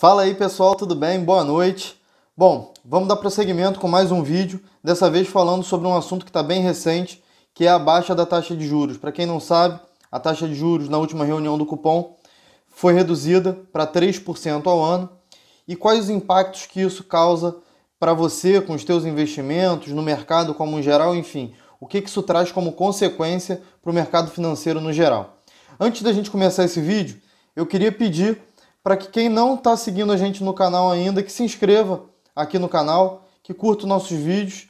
Fala aí pessoal, tudo bem? Boa noite. Bom, vamos dar prosseguimento com mais um vídeo, dessa vez falando sobre um assunto que está bem recente, que é a baixa da taxa de juros. Para quem não sabe, a taxa de juros na última reunião do Copom foi reduzida para 3% ao ano. E quais os impactos que isso causa para você, com os teus investimentos, no mercado como em geral, enfim, o que isso traz como consequência para o mercado financeiro no geral. Antes da gente começar esse vídeo, eu queria pedir para que quem não está seguindo a gente no canal ainda, que se inscreva aqui no canal, que curta os nossos vídeos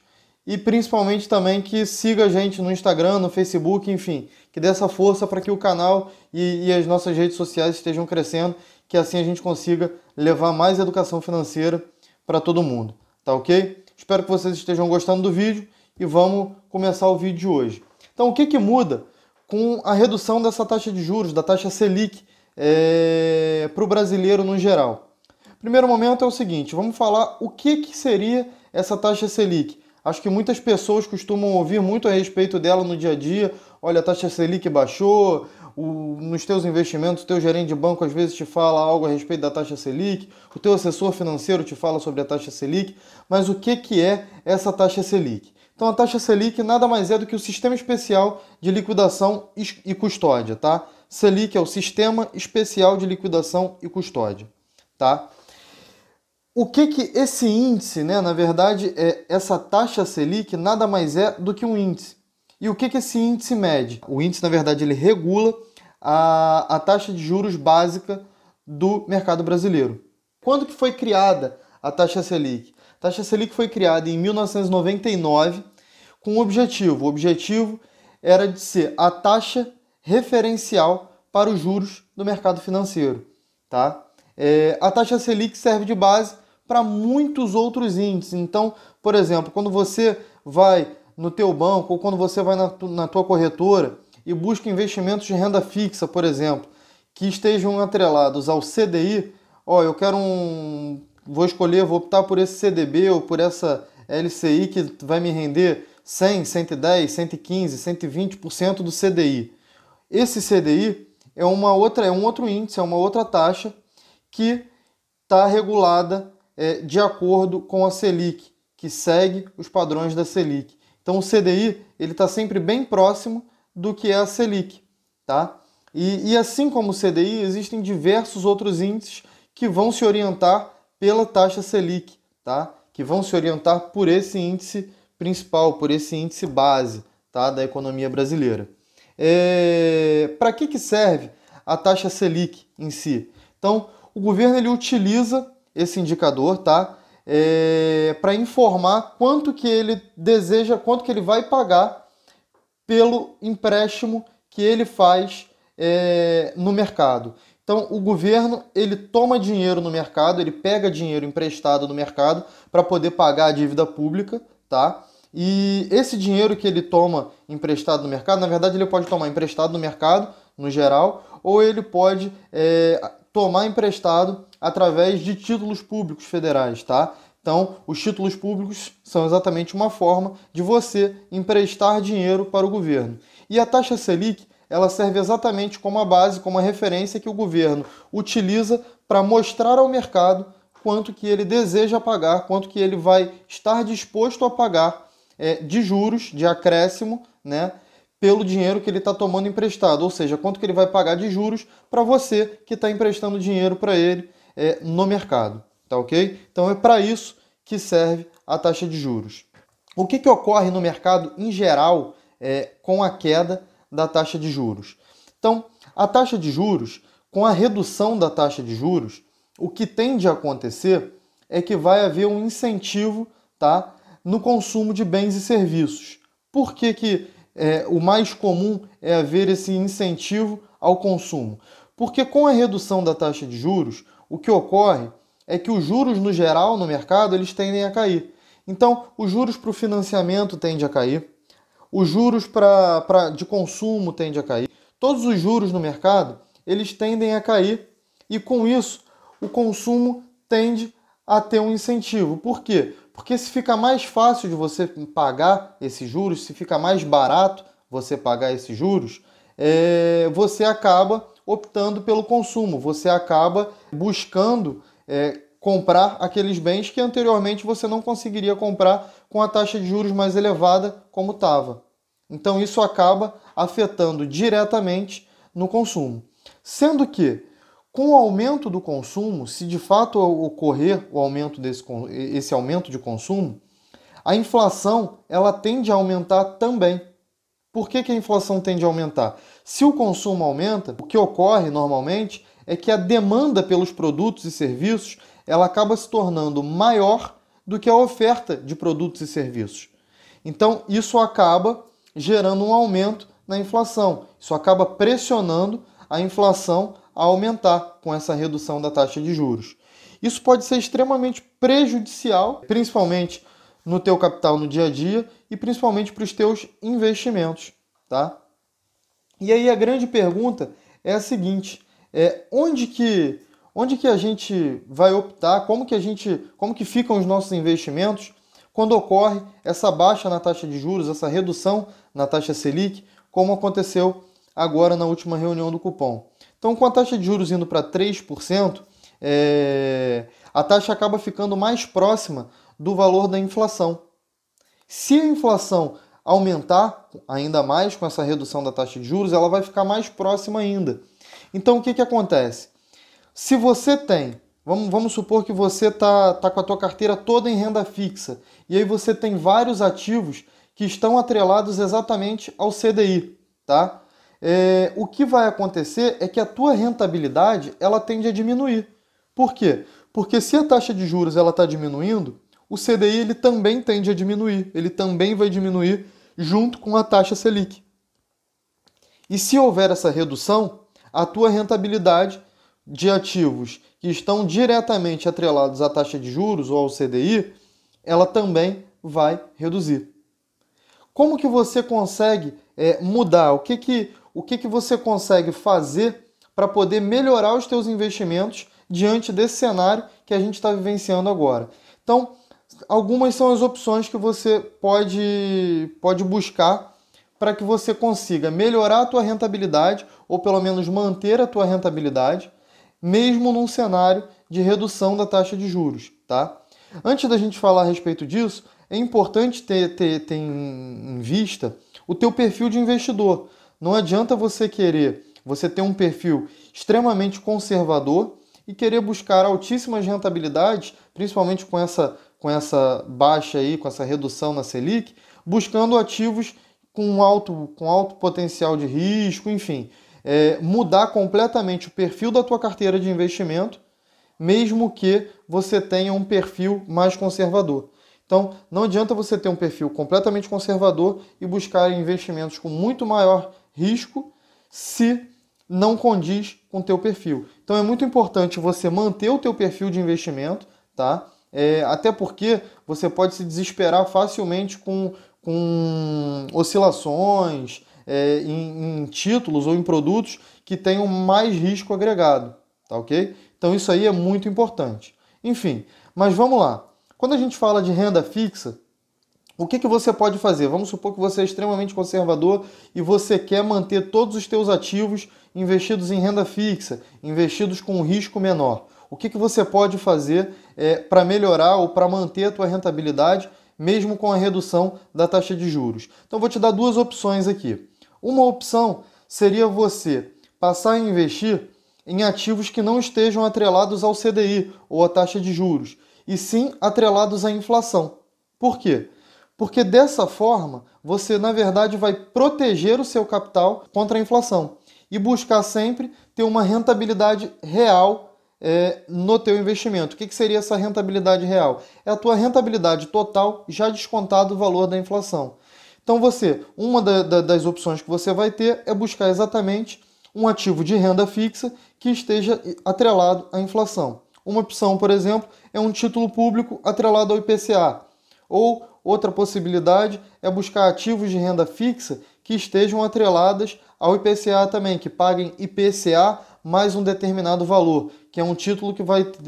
e principalmente também que siga a gente no Instagram, no Facebook, enfim, que dê essa força para que o canal e as nossas redes sociais estejam crescendo, que assim a gente consiga levar mais educação financeira para todo mundo, tá ok? Espero que vocês estejam gostando do vídeo e vamos começar o vídeo de hoje. Então, o que muda com a redução dessa taxa de juros, da taxa Selic, para o brasileiro no geral? Primeiro momento é o seguinte, vamos falar o que seria essa taxa Selic. Acho que muitas pessoas costumam ouvir muito a respeito dela no dia a dia. Olha, a taxa Selic baixou, nos teus investimentos, o teu gerente de banco às vezes te fala algo a respeito da taxa Selic, o teu assessor financeiro te fala sobre a taxa Selic, mas o que é essa taxa Selic? Então a taxa Selic nada mais é do que o Sistema Especial de Liquidação e Custódia, tá? Selic é o Sistema Especial de Liquidação e Custódia, tá? O que esse índice, né, na verdade, essa taxa Selic nada mais é do que um índice. E o que esse índice mede? O índice, na verdade, ele regula a taxa de juros básica do mercado brasileiro. Quando que foi criada a taxa Selic? A taxa Selic foi criada em 1999 com um objetivo. O objetivo era de ser a taxa referencial para os juros do mercado financeiro, tá? A taxa Selic serve de base para muitos outros índices. Então, por exemplo, quando você vai no teu banco ou quando você vai na tua corretora e busca investimentos de renda fixa, por exemplo, que estejam atrelados ao CDI, eu quero vou optar por esse CDB ou por essa LCI que vai me render 100, 110, 115, 120% do CDI. Esse CDI é um outro índice, é uma outra taxa que está regulada de acordo com a Selic, que segue os padrões da Selic. Então o CDI ele está sempre bem próximo do que é a Selic, tá? E assim como o CDI, existem diversos outros índices que vão se orientar pela taxa Selic, tá? Que vão se orientar por esse índice principal, por esse índice base, tá? Da economia brasileira. Para que serve a taxa Selic em si? Então, o governo ele utiliza esse indicador, tá? Para informar quanto que ele deseja, quanto que ele vai pagar pelo empréstimo que ele faz no mercado. Então, o governo ele toma dinheiro no mercado, ele pega dinheiro emprestado no mercado para poder pagar a dívida pública, tá? E esse dinheiro que ele toma emprestado no mercado, na verdade ele pode tomar emprestado no mercado, no geral, ou ele pode tomar emprestado através de títulos públicos federais, tá? Então, os títulos públicos são exatamente uma forma de você emprestar dinheiro para o governo. E a taxa Selic, ela serve exatamente como a base, como a referência que o governo utiliza para mostrar ao mercado quanto que ele deseja pagar, quanto que ele vai estar disposto a pagar de juros, de acréscimo, né, pelo dinheiro que ele está tomando emprestado, ou seja, quanto que ele vai pagar de juros para você que está emprestando dinheiro para ele no mercado, tá ok? Então é para isso que serve a taxa de juros. O que ocorre no mercado em geral com a queda da taxa de juros? Então, a taxa de juros, com a redução da taxa de juros, o que tende a acontecer é que vai haver um incentivo, tá, no consumo de bens e serviços. Por que o mais comum é haver esse incentivo ao consumo? Porque com a redução da taxa de juros, o que ocorre é que os juros no geral no mercado eles tendem a cair. Então, os juros para o financiamento tendem a cair, os juros de consumo tendem a cair. Todos os juros no mercado eles tendem a cair e com isso o consumo tende a ter um incentivo. Por quê? Porque se fica mais fácil de você pagar esses juros, se fica mais barato você pagar esses juros, você acaba optando pelo consumo, você acaba buscando comprar aqueles bens que anteriormente você não conseguiria comprar com a taxa de juros mais elevada como estava. Então isso acaba afetando diretamente no consumo. Sendo que, com o aumento do consumo, se de fato ocorrer esse aumento de consumo, a inflação ela tende a aumentar também. Por que a inflação tende a aumentar? Se o consumo aumenta, o que ocorre normalmente é que a demanda pelos produtos e serviços ela acaba se tornando maior do que a oferta de produtos e serviços. Então, isso acaba gerando um aumento na inflação. Isso acaba pressionando a inflação a aumentar com essa redução da taxa de juros. Isso pode ser extremamente prejudicial, principalmente no teu capital no dia a dia e principalmente para os teus investimentos, tá? E aí a grande pergunta é a seguinte: onde que a gente vai optar? Como que ficam os nossos investimentos quando ocorre essa baixa na taxa de juros, essa redução na taxa Selic, como aconteceu agora na última reunião do cupom? Então, com a taxa de juros indo para 3%, a taxa acaba ficando mais próxima do valor da inflação. Se a inflação aumentar ainda mais com essa redução da taxa de juros, ela vai ficar mais próxima ainda. Então, o que acontece? Se você tem, vamos supor que você tá com a tua carteira toda em renda fixa, e aí você tem vários ativos que estão atrelados exatamente ao CDI, tá? O que vai acontecer é que a tua rentabilidade ela tende a diminuir. Por quê? Porque se a taxa de juros está diminuindo, o CDI ele também tende a diminuir. Ele também vai diminuir junto com a taxa Selic. E se houver essa redução, a tua rentabilidade de ativos que estão diretamente atrelados à taxa de juros ou ao CDI, ela também vai reduzir. Como que você consegue mudar? O que você consegue fazer para poder melhorar os teus investimentos diante desse cenário que a gente está vivenciando agora? Então, algumas são as opções que você pode buscar para que você consiga melhorar a tua rentabilidade ou pelo menos manter a tua rentabilidade, mesmo num cenário de redução da taxa de juros, tá? Antes da gente falar a respeito disso, é importante ter em vista o teu perfil de investidor. Não adianta você ter um perfil extremamente conservador e querer buscar altíssimas rentabilidades, principalmente com essa baixa aí, com essa redução na Selic, buscando ativos com alto potencial de risco, enfim, mudar completamente o perfil da tua carteira de investimento, mesmo que você tenha um perfil mais conservador. Então, não adianta você ter um perfil completamente conservador e buscar investimentos com muito maior risco se não condiz com o teu perfil. Então, é muito importante você manter o teu perfil de investimento, tá? Até porque você pode se desesperar facilmente com oscilações em títulos ou em produtos que tenham mais risco agregado, tá ok? Então isso aí é muito importante. Enfim, mas vamos lá. Quando a gente fala de renda fixa, o que você pode fazer? Vamos supor que você é extremamente conservador e você quer manter todos os teus ativos investidos em renda fixa, investidos com um risco menor. O que você pode fazer para melhorar ou para manter a tua rentabilidade, mesmo com a redução da taxa de juros? Então, vou te dar duas opções aqui. Uma opção seria você passar a investir em ativos que não estejam atrelados ao CDI ou à taxa de juros, e sim atrelados à inflação. Por quê? Porque dessa forma, você, na verdade, vai proteger o seu capital contra a inflação e buscar sempre ter uma rentabilidade real no teu investimento. O que seria essa rentabilidade real? É a tua rentabilidade total já descontado o valor da inflação. Então uma das opções que você vai ter é buscar exatamente um ativo de renda fixa que esteja atrelado à inflação. Uma opção, por exemplo, é um título público atrelado ao IPCA. Ou outra possibilidade é buscar ativos de renda fixa que estejam atreladas ao IPCA também, que paguem IPCA mais um determinado valor, que é um título que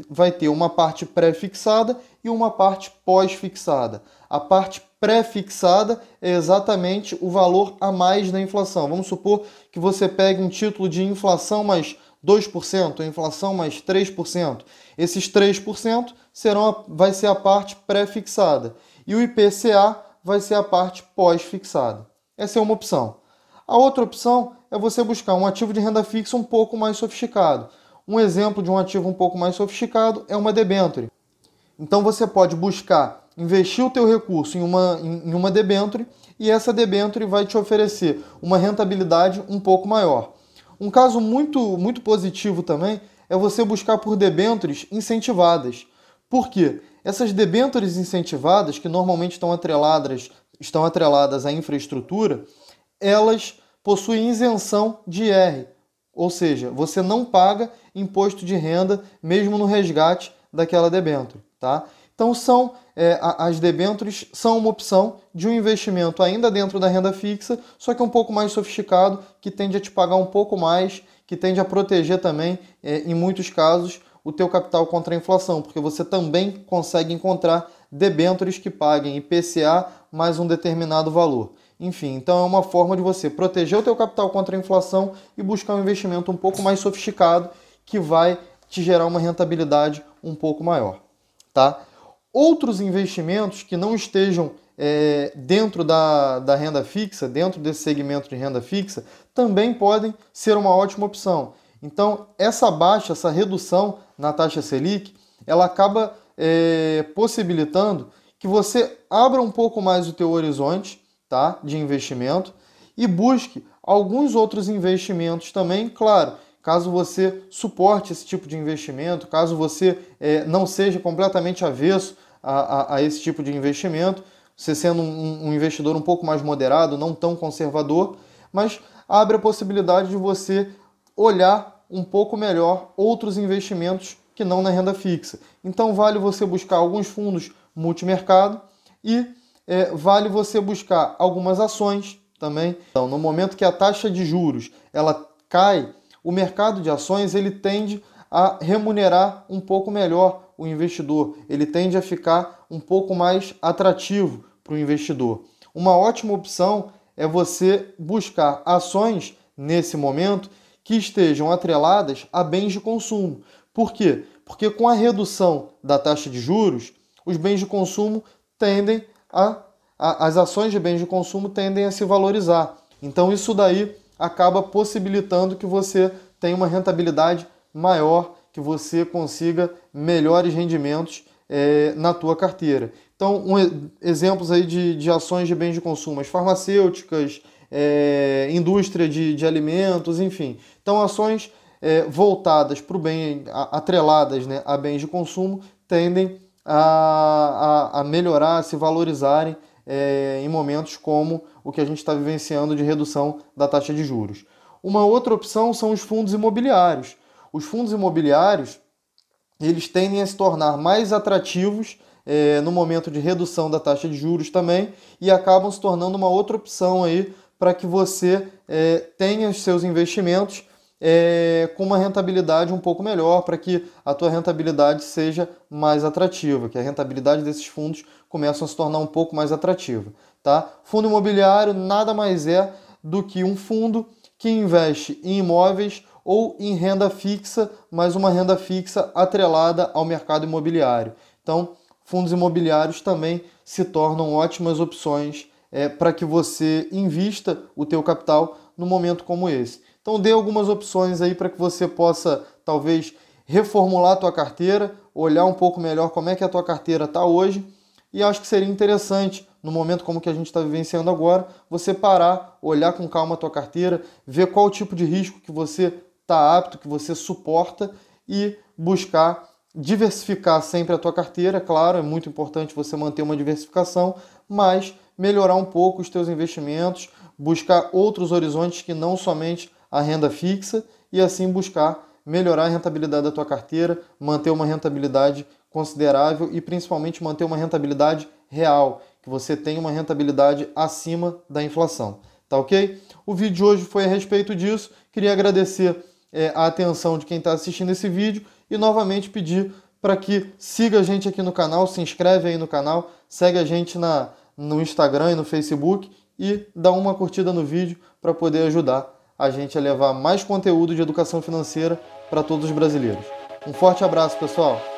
vai ter uma parte pré-fixada e uma parte pós-fixada. A parte pré-fixada é exatamente o valor a mais da inflação. Vamos supor que você pegue um título de inflação mais 2%, a inflação mais 3%. Esses 3% vai ser a parte pré-fixada e o IPCA vai ser a parte pós-fixada. Essa é uma opção. A outra opção é você buscar um ativo de renda fixa um pouco mais sofisticado. Um exemplo de um ativo um pouco mais sofisticado é uma debênture. Então você pode buscar investir o teu recurso em uma debênture e essa debênture vai te oferecer uma rentabilidade um pouco maior. Um caso muito positivo também é você buscar por debêntures incentivadas. Por quê? Essas debêntures incentivadas, que normalmente estão atreladas à infraestrutura, elas possuem isenção de IR, ou seja, você não paga imposto de renda mesmo no resgate daquela debênture, tá? Então as debêntures são uma opção de um investimento ainda dentro da renda fixa, só que um pouco mais sofisticado, que tende a te pagar um pouco mais, que tende a proteger também, em muitos casos, o teu capital contra a inflação, porque você também consegue encontrar debêntures que paguem IPCA mais um determinado valor. Enfim, então é uma forma de você proteger o teu capital contra a inflação e buscar um investimento um pouco mais sofisticado que vai te gerar uma rentabilidade um pouco maior, tá? Outros investimentos que não estejam dentro da renda fixa, dentro desse segmento de renda fixa, também podem ser uma ótima opção. Então, essa redução na taxa Selic, ela acaba possibilitando que você abra um pouco mais o teu horizonte, tá, de investimento e busque alguns outros investimentos também, claro, caso você suporte esse tipo de investimento, caso você não seja completamente avesso a esse tipo de investimento, você sendo um investidor um pouco mais moderado, não tão conservador, mas abre a possibilidade de você olhar um pouco melhor outros investimentos que não na renda fixa. Então vale você buscar alguns fundos multimercado e vale você buscar algumas ações também. Então, no momento que a taxa de juros ela cai, o mercado de ações ele tende a remunerar um pouco melhor o investidor, ele tende a ficar um pouco mais atrativo para o investidor. Uma ótima opção é você buscar ações nesse momento que estejam atreladas a bens de consumo. Por quê? Porque com a redução da taxa de juros, os bens de consumo as ações de bens de consumo tendem a se valorizar. Então isso daí acaba possibilitando que você tenha uma rentabilidade maior, que você consiga melhores rendimentos na tua carteira. Então, exemplos aí de ações de bens de consumo, as farmacêuticas, indústria de alimentos, enfim. Então, ações voltadas para o bem, atreladas, né, a bens de consumo, tendem a melhorar, a se valorizarem em momentos como o que a gente está vivenciando de redução da taxa de juros. Uma outra opção são os fundos imobiliários. Os fundos imobiliários, eles tendem a se tornar mais atrativos no momento de redução da taxa de juros também e acabam se tornando uma outra opção aí para que você tenha os seus investimentos com uma rentabilidade um pouco melhor, para que a tua rentabilidade seja mais atrativa, que a rentabilidade desses fundos comece a se tornar um pouco mais atrativa, tá? Fundo imobiliário nada mais é do que um fundo que investe em imóveis ou em renda fixa, mas uma renda fixa atrelada ao mercado imobiliário. Então, fundos imobiliários também se tornam ótimas opções para que você invista o teu capital num momento como esse. Então, dê algumas opções aí para que você possa, talvez, reformular a tua carteira, olhar um pouco melhor como é que a tua carteira está hoje. E acho que seria interessante, no momento como que a gente está vivenciando agora, você parar, olhar com calma a tua carteira, ver qual tipo de risco que você está apto, que você suporta e buscar diversificar sempre a tua carteira. Claro, é muito importante você manter uma diversificação, mas melhorar um pouco os teus investimentos, buscar outros horizontes que não somente a renda fixa e assim buscar melhorar a rentabilidade da tua carteira, manter uma rentabilidade considerável e principalmente manter uma rentabilidade real, que você tenha uma rentabilidade acima da inflação, tá ok? O vídeo de hoje foi a respeito disso, queria agradecer a atenção de quem está assistindo esse vídeo e novamente pedir para que siga a gente aqui no canal, se inscreve aí no canal, segue a gente no Instagram e no Facebook e dá uma curtida no vídeo para poder ajudar a gente a levar mais conteúdo de educação financeira para todos os brasileiros. Um forte abraço, pessoal!